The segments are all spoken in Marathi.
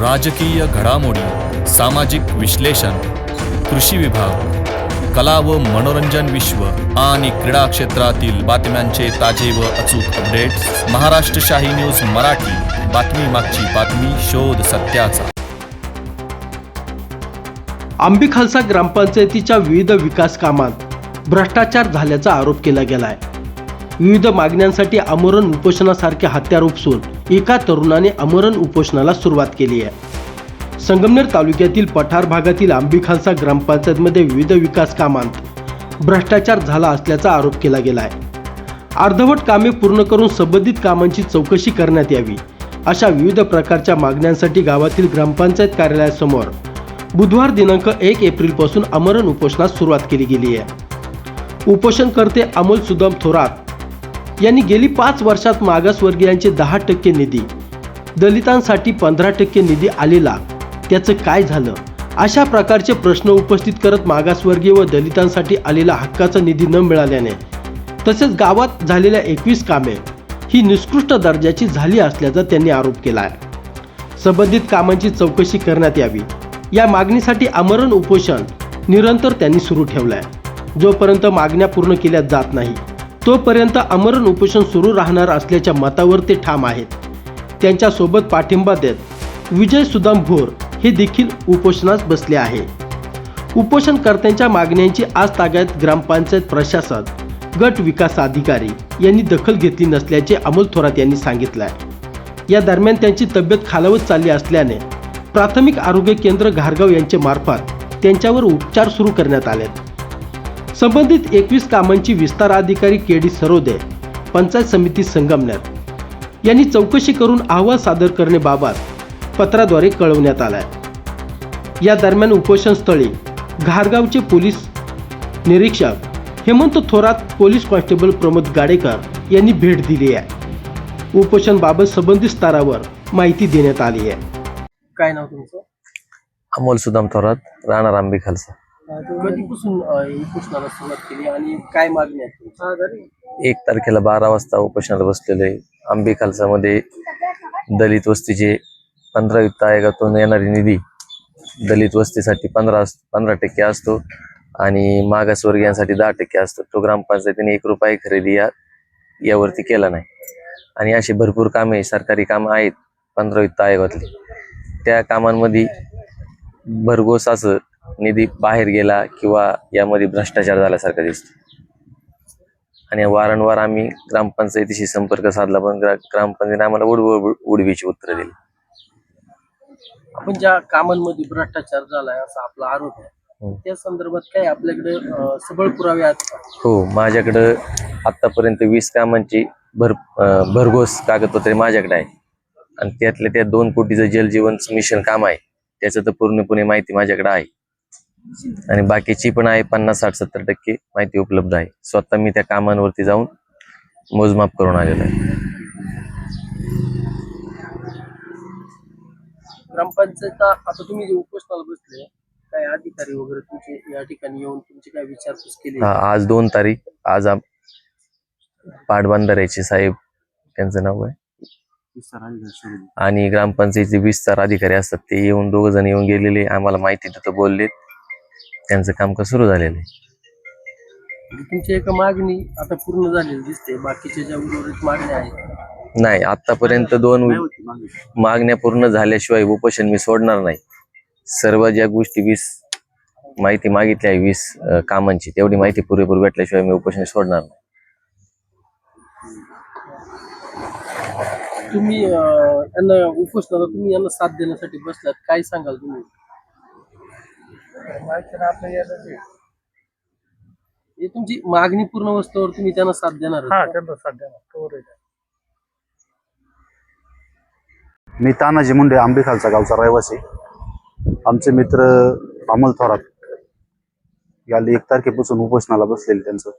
राजकीय घडामोडी, सामाजिक विश्लेषण, कृषी विभाग, कला व मनोरंजन विश्व आणि क्रीडा क्षेत्रातील बातम्यांचे ताजे व अचूक अपडेट्स महाराष्ट्र शाही न्यूज मराठी. बातमी मागची बातमी, शोध सत्याचा. आंबी खालसा ग्रामपंचायतीच्या विविध विकास कामात भ्रष्टाचार झाल्याचा आरोप केला गेलाय. विविध मागण्यांसाठी आमरण उपोषणासारखे हत्यार उपसून एका तरुणाने आमरण उपोषणाला सुरुवात केली आहे. संगमनेर तालुक्यातील पठार भागातील आंबी खालसा ग्रामपंचायतमध्ये विविध विकास कामांत भ्रष्टाचार झाला असल्याचा आरोप केला गेलाय. अर्धवट कामे पूर्ण करून संबंधित कामांची चौकशी करण्यात यावी अशा विविध प्रकारच्या मागण्यांसाठी गावातील ग्रामपंचायत कार्यालयासमोर बुधवार दिनांक 1 एप्रिलपासून आमरण उपोषणास सुरुवात केली गेली आहे. उपोषणकर्ते अमोल सुदाम थोरात यांनी गेली 5 वर्षात मागासवर्गीयांचे 10% निधी, दलितांसाठी 15% निधी आलेला त्याचं काय झालं, अशा प्रकारचे प्रश्न उपस्थित करत मागासवर्गीय व दलितांसाठी आलेला हक्काचा निधी न मिळाल्याने तसेच गावात झालेल्या 21 कामे ही निकृष्ट दर्जाची झाली असल्याचा त्यांनी आरोप केला आहे. संबंधित कामांची चौकशी करण्यात यावी या मागणीसाठी आमरण उपोषण निरंतर त्यांनी सुरू ठेवलं आहे. जोपर्यंत मागण्या पूर्ण केल्या जात नाही तोपर्यंत आमरण उपोषण सुरू राहणार असल्याच्या मतावर ते ठाम आहेत. त्यांच्यासोबत पाठिंबा देत विजय सुदाम भोर हे देखील उपोषणास बसले आहे. उपोषणकर्त्यांच्या मागण्यांची आज ताग्यात ग्रामपंचायत प्रशासन, गट विकास अधिकारी यांनी दखल घेतली नसल्याचे अमोल थोरात यांनी सांगितले आहे. या दरम्यान त्यांची तब्येत खालावत चालली असल्याने प्राथमिक आरोग्य केंद्र घारगाव यांचे मार्फत त्यांच्यावर उपचार सुरू करण्यात आले. संबंधित 21 कामांची विस्तार अधिकारी केडी सरोदे, पंचायत समिती संगमनेर यांनी चौकशी करून अहवाल सादर करण्याबाबत पत्राद्वारे कळवण्यात आलाय. या दरम्यान उपोषणस्थळी घारगावचे पोलीस निरीक्षक हेमंत थोरात, पोलीस कॉन्स्टेबल प्रमोद गाडेकर यांनी भेट दिली आहे. उपोषणाबाबत संबंधित स्तरावर माहिती देण्यात आली आहे. काय नाव तुमचं? अमोल सुदाम थोरात, राहणार आंबी खालसा. कधीपासून उपोषणाला सुरुवात केली आणि काय मागणी आहे? 1 तारखेला 12 वाजता उपोषणाला बसलेले. आंबी खालसामध्ये दलित वस्तीचे 15 वित्त आयोगातून येणारी निधी दलित वस्तीसाठी 15% असतो आणि मागासवर्गीयांसाठी 10% असतो. तो ग्रामपंचायतीने 1 रुपया खरेदी यावरती केला नाही. आणि अशी भरपूर कामे, सरकारी कामं आहेत 15 वित्त आयोगातली. त्या कामांमध्ये भरघोस असं निधी बाहेर गेला किंवा यामध्ये भ्रष्टाचार झाल्यासारखं दिसतो. आणि वारंवार आम्ही ग्रामपंचायतीशी संपर्क साधला, पण ग्रामपंचायतीने आम्हाला उडवीची उत्तरं दिली. आपण ज्या कामांमध्ये भ्रष्टाचार झालाय असा आपला आरोप आहे, त्या संदर्भात काय आपल्याकडे सबळ पुरावे आहेत का? हो, माझ्याकडं आतापर्यंत 20 कामांची भरघोस कागदपत्रे माझ्याकडे आहे. आणि त्यातल्या त्या 2 कोटीचं जलजीवन मिशन काम आहे, त्याचं तर पूर्णपणे माहिती माझ्याकडे आहे. आणि बाकीची पण आहे, 50-60-70% माहिती उपलब्ध आहे. स्वतः मी त्या कामांवरती जाऊन मोजमाप करून आलेलो आहे. ग्रामपंचायत आता तुम्ही जे उपोषणाला बसले, काय अधिकारी वगैरे तुमचे या ठिकाणी येऊन तुमची काय विचारपूस केली? आज 2 तारीख, आज पाटबंधाऱ्याचे साहेब, त्यांचं नाव आहे, आणि ग्रामपंचायतीचे विस्तार अधिकारी असतात, ते येऊन 2 जण येऊन गेलेले, आम्हाला माहिती तिथं बोलले. त्यांचं कामकाज सुरू झालेलं आहे. तुमची एक मागणी आता पूर्ण झालेली दिसते, बाकीच्या ज्या उर्वरित मागण्या आहेत नाही. आतापर्यंत 2 मागण्या पूर्ण झाल्याशिवाय उपोषण मी सोडणार नाही. सर्व ज्या गोष्टी 20 माहिती मागितली आहे 20 कामांची, तेवढी माहिती पुरेपूर भेटल्याशिवाय मी उपोषण सोडणार नाही. तुम्ही यांना उपोषणाला तुम्ही यांना साथ देण्यासाठी बसलात, काय सांगाल तुम्ही? हे तुमची मागणी पूर्ण वस्तूवर तुम्ही त्यांना साथ देणार? मी तानाजी मुंडे, आंबी खालसा गावचा रहिवासी. आमचे मित्र अमोल थोरात याला 1 तारखेपासून उपोषणाला बसलेले, त्यांचं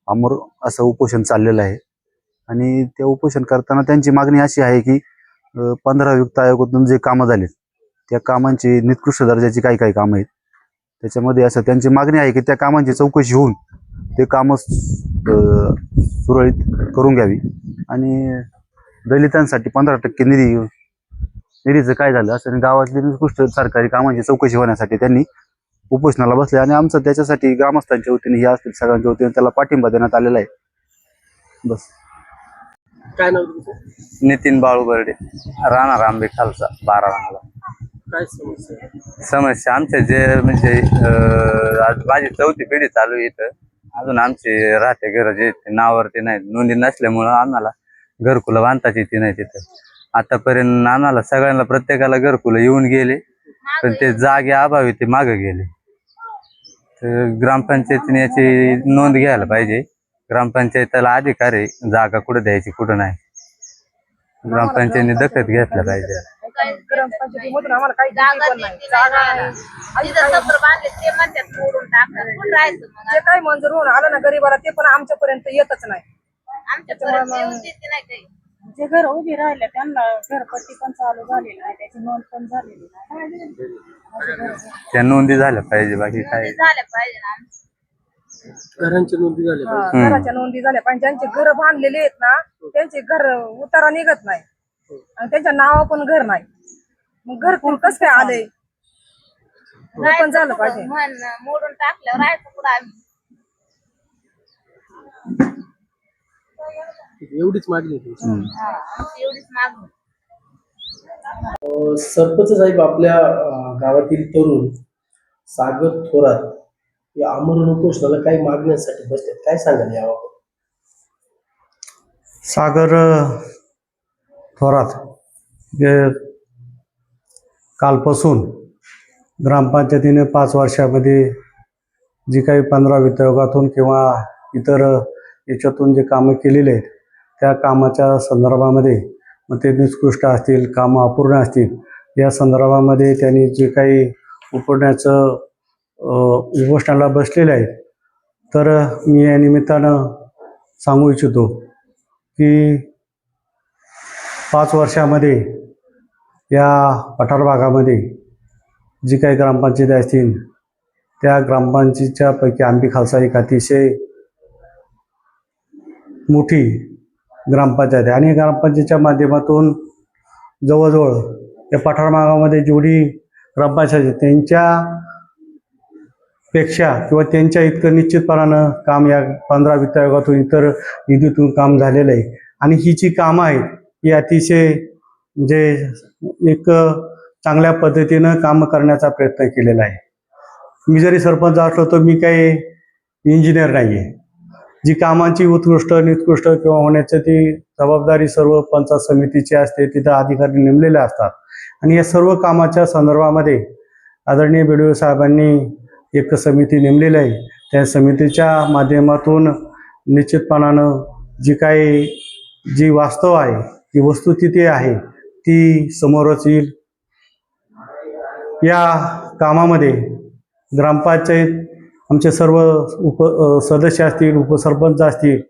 अमर असं उपोषण चाललेलं आहे. आणि ते उपोषण करताना त्यांची मागणी अशी आहे की 15 वित्त आयोगातून जे कामं झाले त्या कामांची निकृष्ट दर्जाची काही कामं आहेत, त्याच्यामध्ये असं त्यांची मागणी आहे की त्या कामांची चौकशी होऊन ते कामं सुरळीत करून घ्यावी आणि दलितांसाठी 15% निधी निधीचं काय झालं असं, आणि गावातली निकृष्ट सरकारी कामांची चौकशी होण्यासाठी त्यांनी उपोषणाला बसले. आणि आमचं त्याच्यासाठी ग्रामस्थांच्या वतीने हे असतील सगळ्यांच्या वतीने त्याला पाठिंबा देण्यात आलेला आहे. बस. काय नाव तुमचं? नितीन बाळू बर्डे, राहणार आंबे खालसा 12 काय समस्या आहे? समस्या आमच्या जे म्हणजे आज माझी 4थी पिढी चालू आहे इथं. अजून आमचे राहते घर जे नावावरती नाही, नोंदी नसल्यामुळं आम्हाला घरकुलं बांधताच येते नाही तिथं. आतापर्यंत आम्हाला सगळ्यांना प्रत्येकाला घरकुलं येऊन गेले, पण ते जागे अभावी ते मागे गेले. तर ग्रामपंचायतीने याची नोंद घ्यायला पाहिजे. ग्रामपंचायतीला अधिकार आहे जागा कुठं द्यायची कुठं नाही. ग्रामपंचायतीने दखल घेतला पाहिजे. ग्रामपंचायतीमधून आम्हाला काही जागा नाही, जागा नाही. आणि जे काही मंजूर होऊन आलं ना गरीबाला ते पण आमच्यापर्यंत येतच नाही. जे घर उभी राहिले त्यांना घरपट्टी पण चालू झालेली नाही, त्याची नोंद पण झालेली नाही. त्या नोंदी झाल्या पाहिजे, बाकी काय घरांच्या नोंदी झाल्या पाहिजे. घराच्या नोंदी झाल्या पण ज्यांचे घर बांधलेले आहेत ना त्यांचे घर उतारा निघत नाही आणि त्यांच्या नावा पण घर नाही. मग घरकुल कसं काय आलंय हे पण झालं पाहिजे. मोडून टाकल्यावर राहायचं कुठं आम्ही? एवढीच मागणी आहे तुमची. आमची एवढीच मागणी. सरपंच साहेब, आपल्या गावातील तरुण सागर थोरात या आमरण उपोषणाला काही मागण्यासाठी बसतात, काय सांगाल याबाबत? सागर थोरात हे कालपासून ग्रामपंचायतीने 5 वर्षामध्ये जी काही 15 वित्त आयोगातून किंवा इतर याच्यातून जे कामं केलेले आहेत त्या कामाच्या संदर्भामध्ये, मग ते निकृष्ट असतील, कामं अपूर्ण असतील, या संदर्भामध्ये त्यांनी जे काही उपोषणाला बसलेले आहेत. तर मी या निमित्तानं सांगू इच्छितो की 5 वर्षामध्ये या पठार भागामध्ये जी काही ग्रामपंचायती असतील त्या ग्रामपंचायतीच्या पैकी आंबी खालसा एक अतिशय मोठी ग्रामपंचायत आहे. आणि ग्रामपंचायतीच्या माध्यमातून जवळजवळ या पठार भागामध्ये जेवढी ग्रामपंचायत त्यांच्यापेक्षा किंवा त्यांच्या इतकं निश्चितपणानं काम या 15 वित्त आयोगातून इतर निधीतून काम झालेलं आहे. आणि ही जी कामं आहेत ही अतिशय म्हणजे एक चांगल्या पद्धतीनं काम करण्याचा प्रयत्न केलेला आहे. मी जरी सरपंच असलो तर मी काही इंजिनियर नाही आहे. जी कामांची उत्कृष्ट निकृष्ट किंवा होण्याची ती जबाबदारी सर्व पंचायत समितीची असते, तिथं अधिकारी नेमलेले असतात. आणि या सर्व कामाच्या संदर्भामध्ये आदरणीय BDO साहेबांनी एक समिती नेमलेली आहे. त्या समितीच्या माध्यमातून निश्चितपणानं जी वास्तव आहे, जी वस्तुस्थिती आहे ती समोरच येईल. या कामामध्ये ग्रामपंचायत आमचे सर्व सदस्य असतील, उपसरपंच असतील,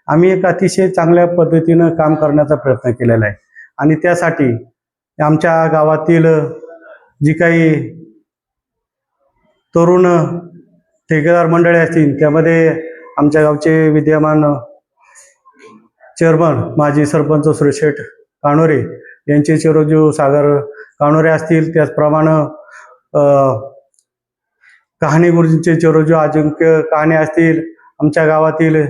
आम्ही एक अतिशय चांगल्या पद्धतीनं काम करण्याचा प्रयत्न केलेला आहे. आणि त्यासाठी आमच्या गावातील जी काही तरुण ठेकेदार मंडळी असतील त्यामध्ये आमच्या गावचे विद्यमान चेअरमन माजी सरपंच सुरेशेठ काणोरे यांचे चिरंजीव सागर काणोरे असतील, त्याचप्रमाणे कहाणी गुरुजींचे चिरंजीव अजिंक्य कहाणे असतील, आमच्या गावातील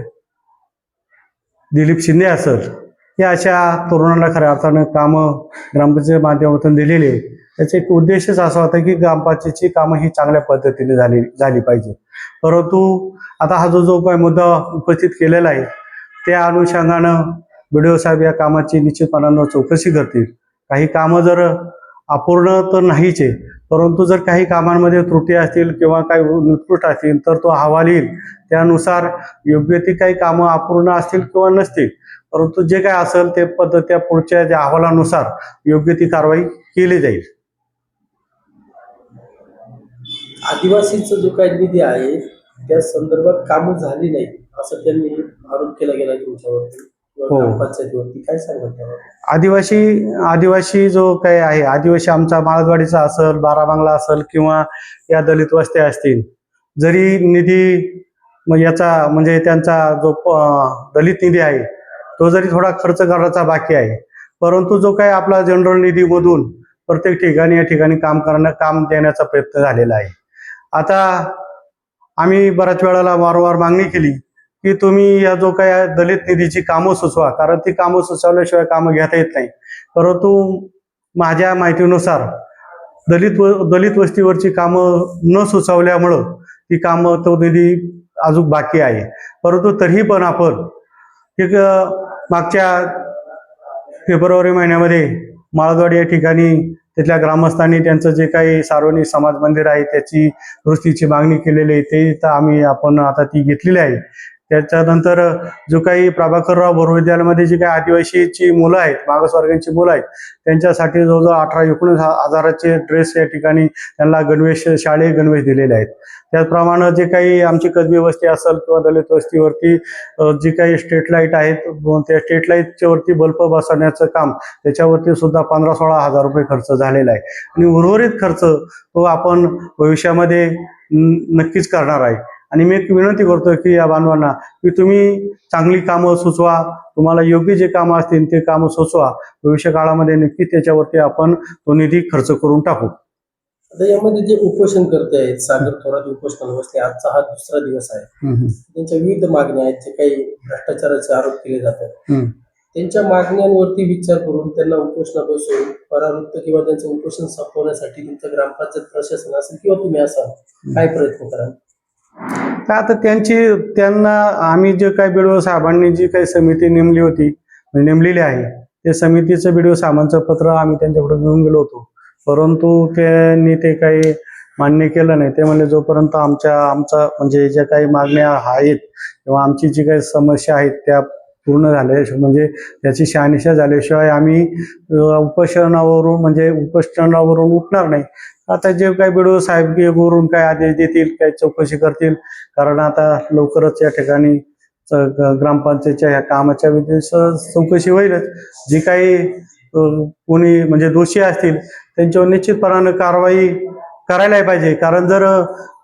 दिलीप शिंदे असेल, या अशा तरुणांना खऱ्या अर्थानं कामं ग्रामपंचायतीच्या माध्यमातून दिलेली आहे. त्याचा एक उद्देशच असा होता की ग्रामपंचायतीची कामं ही चांगल्या पद्धतीने झाली पाहिजे. परंतु आता हा जो काही मुद्दा उपस्थित केलेला आहे त्या अनुषंगानं BDO साहेब या कामाची निश्चितपणानं चौकशी करतील. काही कामं जर अपूर्ण तर नाहीच आहे, परंतु जर काही कामांमध्ये त्रुटी असतील किंवा काही निकृष्ट असतील तर तो अहवाल येईल. त्यानुसार योग्य ती काही कामं अपूर्ण असतील किंवा नसतील, परंतु जे काय असेल ते त्या पुढच्या ज्या अहवालानुसार योग्य ती कारवाई केली जाईल. आदिवासीचा जो काही निधी आहे त्या संदर्भात कामं झाली नाही असं त्यांनी आरोप केला गेला तुमच्यावरती किंवा ग्रामपंचायतीवरती, काय सांगाल त्यावर? आदिवासी जो काही आहे, आदिवासी आमचा माळदवाडीचा असेल, बाराबांगला असेल किंवा या दलित वस्त्या असतील, जरी निधी याचा म्हणजे त्यांचा जो दलित निधी आहे तो जरी थोडा खर्च करायचा बाकी आहे, परंतु जो काही आपला जनरल निधीमधून प्रत्येक ठिकाणी या ठिकाणी काम देण्याचा प्रयत्न झालेला आहे. आता आम्ही बऱ्याच वेळेला वारंवार मागणी केली की तुम्ही या जो काय दलित निधीची कामं सुचवा, कारण ती कामं सुचवल्याशिवाय कामं घेता येत नाही. परंतु माझ्या माहितीनुसार दलित वस्तीवरची कामं न सुचवल्यामुळं ती कामं तो निधी अजून बाकी आहे. परंतु तरीही पण आपण एक मागच्या फेब्रुवारी महिन्यामध्ये माळदवाडी या ठिकाणी तिथल्या ग्रामस्थांनी त्यांचं जे काही सार्वजनिक समाज मंदिर आहे त्याची दुरुस्तीची मागणी केलेली आहे, ते आपण आता ती घेतलेली आहे. त्याच्यानंतर जो काही प्रभाकरराव भोरविद्यालयामध्ये जी काही आदिवासीची मुलं आहेत, मागासवर्गीयांची मुलं आहेत, त्यांच्यासाठी जवळजवळ 18-19 हजाराचे ड्रेस या ठिकाणी त्यांना गणवेश, शालेय गणवेश दिलेले आहेत. त्याचप्रमाणे जे काही आमची कसबी वस्ती असेल किंवा दलित वस्तीवरती जी काही स्ट्रीट लाईट आहेत, त्या स्ट्रीट लाईटच्या वरती बल्ब बसवण्याचं काम, त्याच्यावरती सुद्धा 15-16 हजार रुपये खर्च झालेला आहे. आणि उर्वरित खर्च तो आपण भविष्यामध्ये नक्कीच करणार आहे. आणि मी एक विनंती करतो की या बांधवांना की तुम्ही चांगली कामं सुचवा, तुम्हाला योग्य जे कामं असतील ते कामं सुचवा. भविष्य काळामध्ये नक्की त्याच्यावरती आपण तो निधी खर्च करून टाकू. आता यामध्ये जे उपोषण करते आहेत, सागर थोरात उपोषण बसले, आजचा हा दुसरा दिवस आहे. त्यांच्या विविध मागण्या आहेत, जे काही भ्रष्टाचाराचे आरोप केले जातात, त्यांच्या मागण्यांवरती विचार करून त्यांना उपोषण बसवून परावृत्त किंवा त्यांचं उपोषण संपवण्यासाठी तुमचं ग्रामपंचायत प्रशासन असेल किंवा तुम्ही असाल, काय प्रयत्न कराल? आता त्यांना आम्ही जे काही BDO साहेबांनी जी काही समिती नेमलेली आहे, त्या समितीचं BDO साहेबांचं पत्र आम्ही त्यांच्याकडे घेऊन गेलो होतो. परंतु त्यांनी ते काही मान्य केलं नाही. ते म्हणजे जोपर्यंत आमचा म्हणजे ज्या काही मागण्या आहेत किंवा आमची जी काही समस्या आहेत त्या पूर्ण झाल्या, म्हणजे त्याची शहानिशा झाल्याशिवाय आम्ही उपोषणावरून उठणार नाही. आता जे काही BDO साहेब वरून काय आदेश देतील, काय चौकशी करतील, कारण आता लवकरच या ठिकाणी ग्रामपंचायतच्या ह्या कामाच्या चौकशी होईलच. जी काही कोणी म्हणजे दोषी असतील त्यांच्यावर निश्चितपणाने कारवाई करायला पाहिजे. कारण जर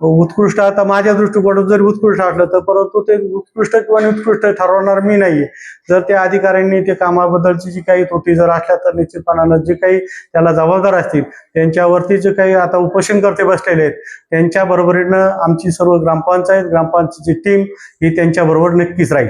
उत्कृष्ट, आता माझ्या दृष्टिकोनातून जर उत्कृष्ट असलं तर, परंतु ते उत्कृष्ट किंवा निकृष्ट ठरवणार मी नाहीये. जर त्या अधिकाऱ्यांनी ते कामाबद्दलची जी काही त्रुटी जर असल्या तर निश्चितपणानं जे काही त्याला जबाबदार असतील त्यांच्यावरती जे काही आता उपोषणकर्ते बसलेले आहेत त्यांच्या बरोबरीनं आमची सर्व ग्रामपंचायतची टीम ही त्यांच्या बरोबर नक्कीच राहील.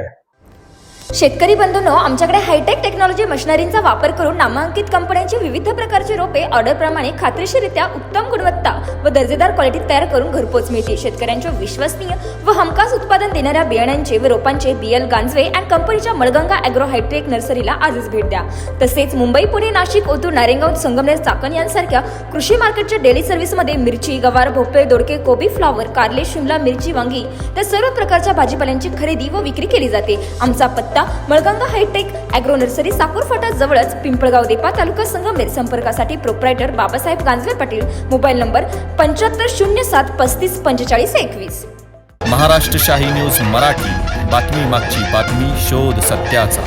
शेतकरी बंधूंनो, आमच्याकडे हायटेक टेक्नॉलॉजी मशिनरींचा वापर करून नामांकित कंपन्यांची विविध प्रकारची रोपे ऑर्डरप्रमाणे खात्रीशीररित्या उत्तम गुणवत्ता व दर्जेदार क्वालिटीत तयार करून घरपोच मिळते. शेतकऱ्यांच्या विश्वसनीय व हमखास उत्पादन देणाऱ्या बियाण्यांचे व रोपांचे BL गांजवे अँड कंपनीच्या मळगंगा ॲग्रो हायटेक नर्सरीला आजच भेट द्या. तसेच मुंबई, पुणे, नाशिक, ओतूर, नारायणगाव, संगमनेर, चाकण यांसारख्या कृषी मार्केटच्या डेली सर्व्हिसमध्ये मिरची, गवार, भोपळे, दोडके, कोबी, फ्लॉवर, कारले, शिमला मिरची, वांगी त्या सर्व प्रकारच्या भाजीपाल्यांची खरेदी व विक्री केली जाते. आमचा पत्ता Malganga hi-tech agro nursery, Sakur फाटा जवळच, पिंपळगाव देपा, तालुका संगमनेर. संपर्कासाठी proprietor Babasaheb Ganjave Patil. Mobile number 7507 35 45 21. Maharashtra Shahi news Marathi, बातमी मागची बातमी, शोध सत्याचा.